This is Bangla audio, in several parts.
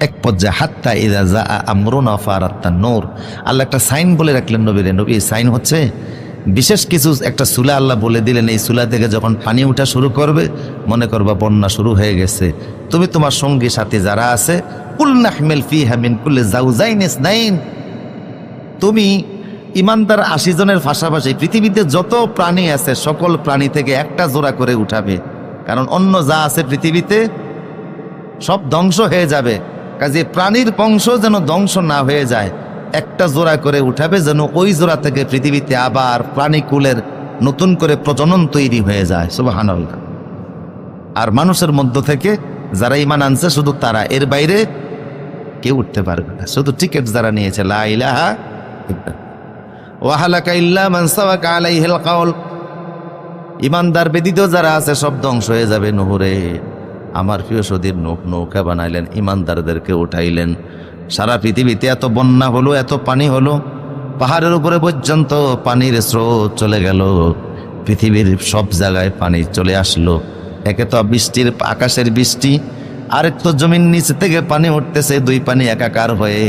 এক পর্যায়ে হাত্তা ইযা জাআ আমরুনা ফারাত্তান নূর, আল্লাহ একটা সাইন বলে রাখলেন নবীরে, নবী সাইন হচ্ছে বিশেষ কিছু একটা চুলা আল্লাহ বলে দিলেন, এই চুলা থেকে যখন পানি উঠা শুরু করবে মনে করবা বন্যা শুরু হয়ে গেছে, তুমি তোমার সঙ্গী সাথী যারা আছে কুল নাহমিল ফিহা মিন কুল্লি যাওজাইন ইসনাইন, তুমি ইমানদার 80 জনের পাশাপাশি পৃথিবীতে যত প্রাণী আছে সকল প্রাণী থেকে একটা জোড়া করে উঠাবে, কারণ অন্য যা আছে পৃথিবীতে সব ধ্বংস হয়ে যাবে, কাজে প্রাণীর বংশ যেন ধ্বংস না হয়ে যায়, একটা জোড়া করে উঠাবে যেন ওই জোড়া থেকে পৃথিবীতে আবার প্রাণীকুলের নতুন করে প্রজনন তৈরি হয়ে যায়। সুবহানাল্লাহ। আর মানুষের মধ্য থেকে যারা ঈমান আনছে শুধু তারা, এর বাইরে কেউ উঠতে পারবে না, শুধু টিকিট যারা নিয়েছে লা ইলাহা ইল্লাল্লাহ ওয়া হালাকা ইল্লা মান সাওয়াকা আলাইহিল কাউল, ঈমানদার ব্যতীত যারা আছে সব ধ্বংস হয়ে যাবে। নহরে আমার প্রিয় সদীর নৌকা বানাইলেন, ঈমানদারদেরকে উঠাইলেন, সারা পৃথিবীতে এত বন্যা হলো, এত পানি হলো, পাহাড়ের উপরে পর্যন্ত পানির স্রোত চলে গেল, পৃথিবীর সব জায়গায় পানি চলে আসলো। একে তো বৃষ্টির আকাশের বৃষ্টি, আরেক তো জমিন নিচে থেকে পানি উঠতেছে, দুই পানি একাকার হয়ে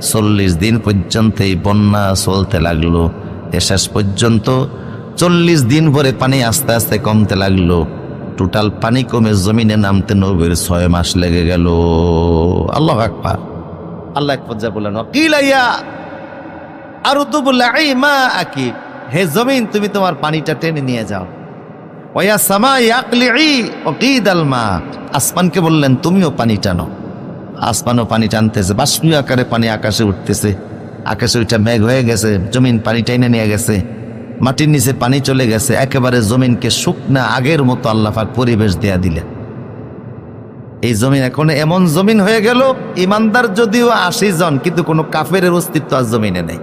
40 দিন পর্যন্ত এই বন্যা চলতে লাগলো। শেষ পর্যন্ত 40 দিন পরে পানি আস্তে আস্তে কমতে লাগলো, টোটাল পানি কমে জমিনে নামতে নবীর 6 মাস লেগে গেল। আল্লাহু আকবার। আল্লাহ এক পর্যায়ে বললেন কিলাইয়া আরদু বুলাই মা আকি, হে জমিন তুমি তোমার পানিটা টেনে নিয়ে যাও। ওয়া সামাই আকলিই ওয়াকিদাল মা, আসমানকে বললেন তুমিও পানি টানো। আসমানও পানি টানতেছে, বাষ্পীয় আকারে পানি আকাশে উঠতেছে, আকাশে ওইটা মেঘ হয়ে গেছে, জমিন পানি টেনে নিয়ে গেছে, মাটির নিচে পানি চলে গেছে, একেবারে জমিনকে শুকনা আগের মতো আল্লাহ পাক পরিবেশ দেয়া দিলেন। এই জমিন এখন এমন জমিন হয়ে গেল, ইমানদার যদিও 80 জন, কিন্তু কোনো কাফেরের অস্তিত্ব আর জমিনে নেই।